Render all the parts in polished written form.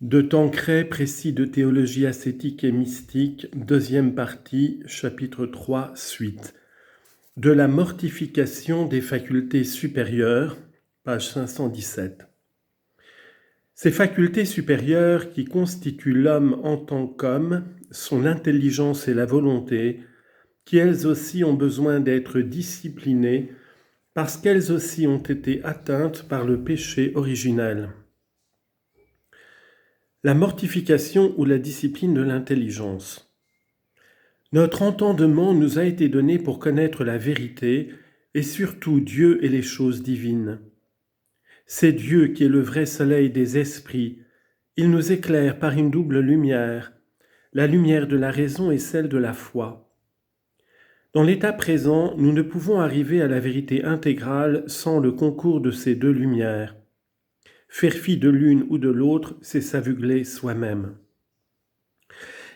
De Tancret, précis de théologie ascétique et mystique, deuxième partie, chapitre 3, suite. De la mortification des facultés supérieures, page 517. Ces facultés supérieures qui constituent l'homme en tant qu'homme sont l'intelligence et la volonté, qui elles aussi ont besoin d'être disciplinées parce qu'elles aussi ont été atteintes par le péché originel. La mortification ou la discipline de l'intelligence. Notre entendement nous a été donné pour connaître la vérité et surtout Dieu et les choses divines. C'est Dieu qui est le vrai soleil des esprits. Il nous éclaire par une double lumière, la lumière de la raison et celle de la foi. Dans l'état présent, nous ne pouvons arriver à la vérité intégrale sans le concours de ces deux lumières. Faire fi de l'une ou de l'autre, c'est s'aveugler soi-même.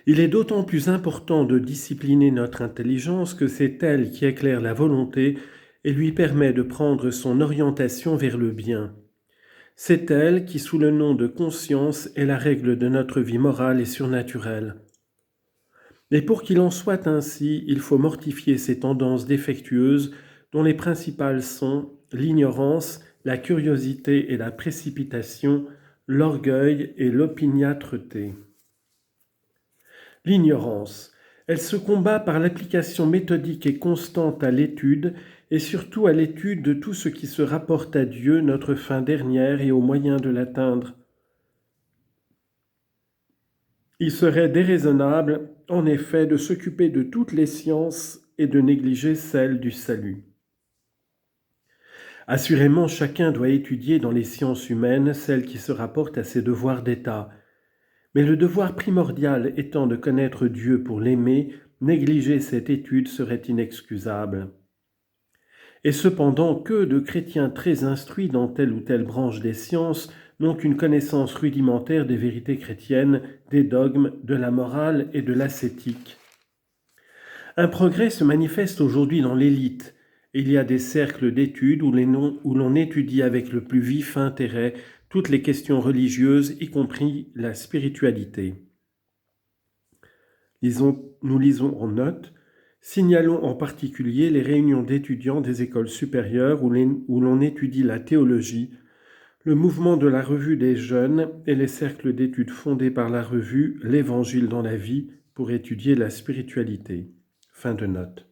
Il est d'autant plus important de discipliner notre intelligence que c'est elle qui éclaire la volonté et lui permet de prendre son orientation vers le bien. C'est elle qui, sous le nom de conscience, est la règle de notre vie morale et surnaturelle. Et pour qu'il en soit ainsi, il faut mortifier ces tendances défectueuses dont les principales sont l'ignorance, la curiosité et la précipitation, l'orgueil et l'opiniâtreté. L'ignorance, elle se combat par l'application méthodique et constante à l'étude et surtout à l'étude de tout ce qui se rapporte à Dieu, notre fin dernière, et aux moyens de l'atteindre. Il serait déraisonnable, en effet, de s'occuper de toutes les sciences et de négliger celle du salut. Assurément, chacun doit étudier dans les sciences humaines celles qui se rapportent à ses devoirs d'État. Mais le devoir primordial étant de connaître Dieu pour l'aimer, négliger cette étude serait inexcusable. Et cependant, que de chrétiens très instruits dans telle ou telle branche des sciences n'ont qu'une connaissance rudimentaire des vérités chrétiennes, des dogmes, de la morale et de l'ascétique. Un progrès se manifeste aujourd'hui dans l'élite. Il y a des cercles d'études où l'on étudie avec le plus vif intérêt toutes les questions religieuses, y compris la spiritualité. Nous lisons en note. Signalons en particulier les réunions d'étudiants des écoles supérieures où l'on étudie la théologie, le mouvement de la revue des jeunes et les cercles d'études fondés par la revue L'Évangile dans la vie pour étudier la spiritualité. Fin de note.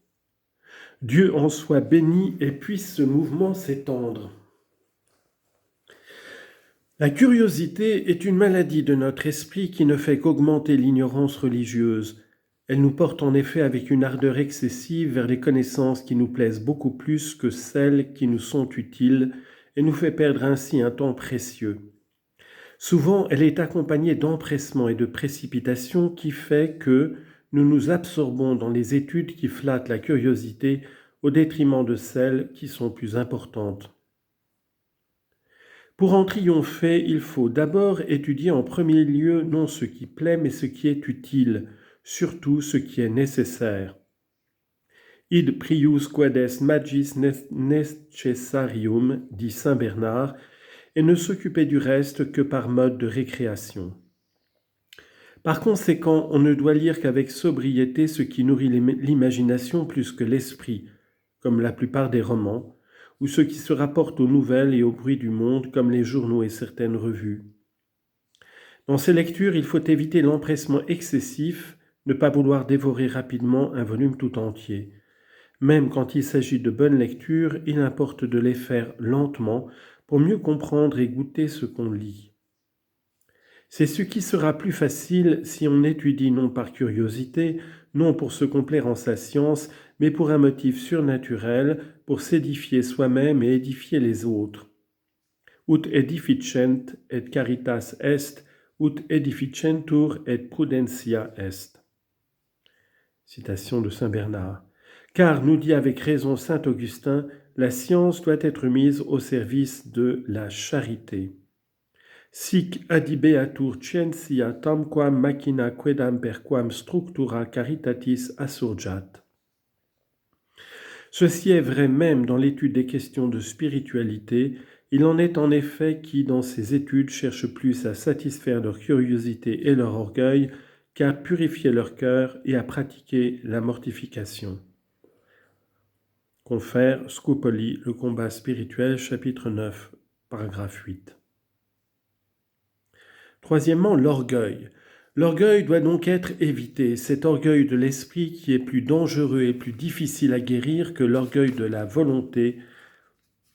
Dieu en soit béni et puisse ce mouvement s'étendre. La curiosité est une maladie de notre esprit qui ne fait qu'augmenter l'ignorance religieuse. Elle nous porte en effet avec une ardeur excessive vers les connaissances qui nous plaisent beaucoup plus que celles qui nous sont utiles et nous fait perdre ainsi un temps précieux. Souvent, elle est accompagnée d'empressement et de précipitation qui fait que nous nous absorbons dans les études qui flattent la curiosité au détriment de celles qui sont plus importantes. Pour en triompher, il faut d'abord étudier en premier lieu non ce qui plaît, mais ce qui est utile, surtout ce qui est nécessaire. Id prius quades magis necessarium, dit saint Bernard, et ne s'occuper du reste que par mode de récréation. Par conséquent, on ne doit lire qu'avec sobriété ce qui nourrit l'imagination plus que l'esprit, comme la plupart des romans, ou ce qui se rapporte aux nouvelles et aux bruits du monde, comme les journaux et certaines revues. Dans ces lectures, il faut éviter l'empressement excessif, ne pas vouloir dévorer rapidement un volume tout entier. Même quand il s'agit de bonnes lectures, il importe de les faire lentement pour mieux comprendre et goûter ce qu'on lit. C'est ce qui sera plus facile si on étudie non par curiosité, non pour se complaire en sa science, mais pour un motif surnaturel, pour s'édifier soi-même et édifier les autres. Ut edificent et caritas est, ut edificentur et prudentia est. Citation de saint Bernard. Car, nous dit avec raison saint Augustin, la science doit être mise au service de la charité. Sic adibeatur scientia tamquam machina quedam perquam structura caritatis assurgat. Ceci est vrai même dans l'étude des questions de spiritualité, Il en est en effet qui, dans ces études, cherchent plus à satisfaire leur curiosité et leur orgueil qu'à purifier leur cœur et à pratiquer la mortification. Confère Scopoli, Le combat spirituel, chapitre 9, paragraphe 8. Troisièmement, l'orgueil. L'orgueil doit donc être évité, cet orgueil de l'esprit qui est plus dangereux et plus difficile à guérir que l'orgueil de la volonté,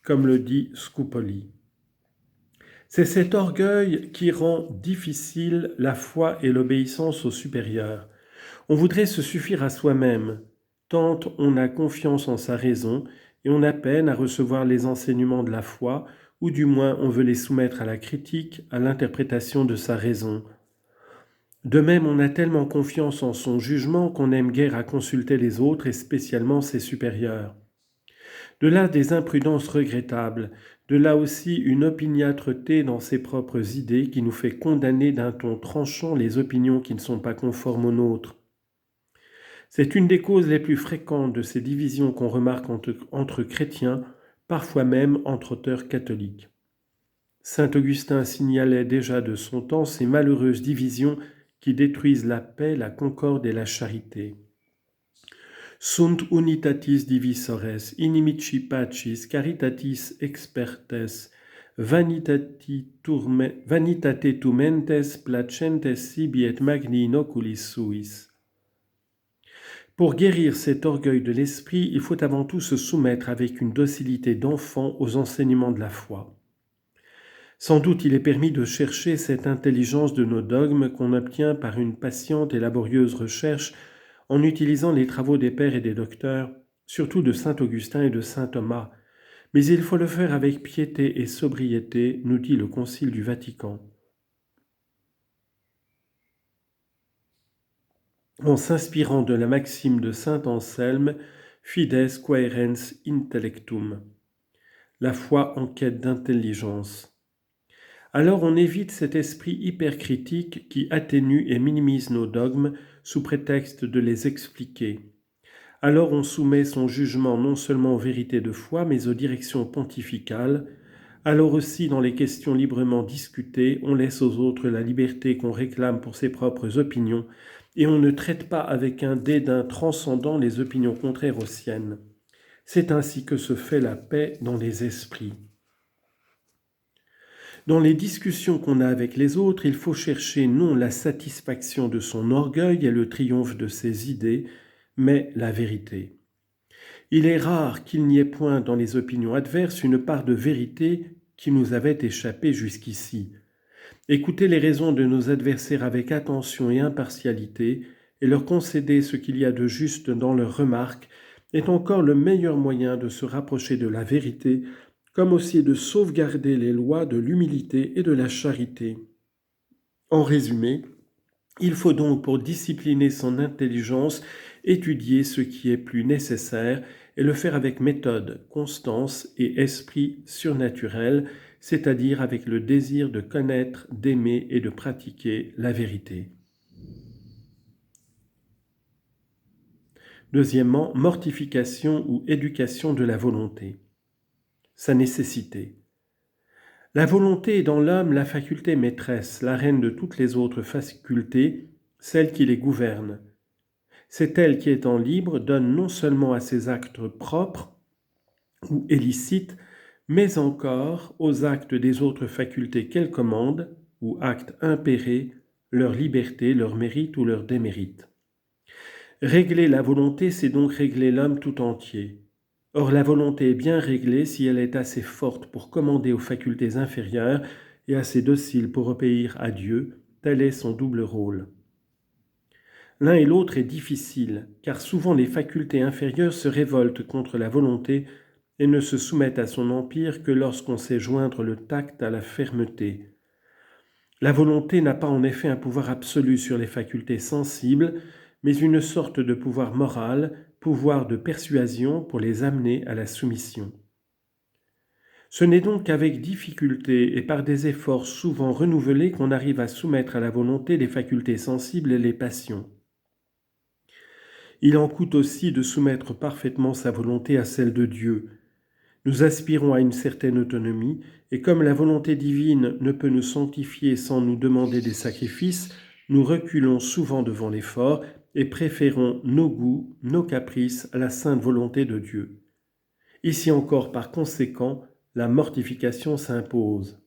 comme le dit Scopoli. C'est cet orgueil qui rend difficile la foi et l'obéissance au supérieur. On voudrait se suffire à soi-même, tant on a confiance en sa raison, et on a peine à recevoir les enseignements de la foi, ou du moins on veut les soumettre à la critique, à l'interprétation de sa raison. De même, on a tellement confiance en son jugement qu'on n'aime guère à consulter les autres et spécialement ses supérieurs. De là des imprudences regrettables, de là aussi une opiniâtreté dans ses propres idées qui nous fait condamner d'un ton tranchant les opinions qui ne sont pas conformes aux nôtres. C'est une des causes les plus fréquentes de ces divisions qu'on remarque entre chrétiens, parfois même entre auteurs catholiques. Saint Augustin signalait déjà de son temps ces malheureuses divisions qui détruisent la paix, la concorde et la charité. Sunt unitatis divisores, inimici pacis, caritatis expertes, vanitate tumentes, placentes sibi et magni in oculis suis. Pour guérir cet orgueil de l'esprit, il faut avant tout se soumettre avec une docilité d'enfant aux enseignements de la foi. Sans doute il est permis de chercher cette intelligence de nos dogmes qu'on obtient par une patiente et laborieuse recherche en utilisant les travaux des pères et des docteurs, surtout de saint Augustin et de saint Thomas. Mais il faut le faire avec piété et sobriété, nous dit le Concile du Vatican. En s'inspirant de la maxime de saint Anselme, Fides quaerens intellectum, la foi en quête d'intelligence. Alors on évite cet esprit hypercritique qui atténue et minimise nos dogmes sous prétexte de les expliquer. Alors on soumet son jugement non seulement aux vérités de foi, mais aux directions pontificales. Alors aussi, dans les questions librement discutées, on laisse aux autres la liberté qu'on réclame pour ses propres opinions, et on ne traite pas avec un dédain transcendant les opinions contraires aux siennes. C'est ainsi que se fait la paix dans les esprits. Dans les discussions qu'on a avec les autres, il faut chercher non la satisfaction de son orgueil et le triomphe de ses idées, mais la vérité. Il est rare qu'il n'y ait point dans les opinions adverses une part de vérité qui nous avait échappé jusqu'ici. Écouter les raisons de nos adversaires avec attention et impartialité et leur concéder ce qu'il y a de juste dans leurs remarques est encore le meilleur moyen de se rapprocher de la vérité, comme aussi de sauvegarder les lois de l'humilité et de la charité. En résumé, il faut donc, pour discipliner son intelligence, étudier ce qui est plus nécessaire et le faire avec méthode, constance et esprit surnaturel, c'est-à-dire avec le désir de connaître, d'aimer et de pratiquer la vérité. Deuxièmement, mortification ou éducation de la volonté. Sa nécessité. La volonté est dans l'homme la faculté maîtresse, la reine de toutes les autres facultés, celle qui les gouverne. C'est elle qui, étant libre, donne non seulement à ses actes propres ou illicites, mais encore aux actes des autres facultés qu'elle commande, ou actes impérés, leur liberté, leur mérite ou leur démérite. Régler la volonté, c'est donc régler l'homme tout entier. Or, la volonté est bien réglée si elle est assez forte pour commander aux facultés inférieures et assez docile pour obéir à Dieu. Tel est son double rôle. L'un et l'autre est difficile, car souvent les facultés inférieures se révoltent contre la volonté et ne se soumettent à son empire que lorsqu'on sait joindre le tact à la fermeté. La volonté n'a pas en effet un pouvoir absolu sur les facultés sensibles, mais une sorte de pouvoir moral, pouvoir de persuasion pour les amener à la soumission. Ce n'est donc qu'avec difficulté et par des efforts souvent renouvelés qu'on arrive à soumettre à la volonté les facultés sensibles et les passions. Il en coûte aussi de soumettre parfaitement sa volonté à celle de Dieu. Nous aspirons à une certaine autonomie, et comme la volonté divine ne peut nous sanctifier sans nous demander des sacrifices, nous reculons souvent devant l'effort et préférons nos goûts, nos caprices à la sainte volonté de Dieu. Ici encore, par conséquent, la mortification s'impose.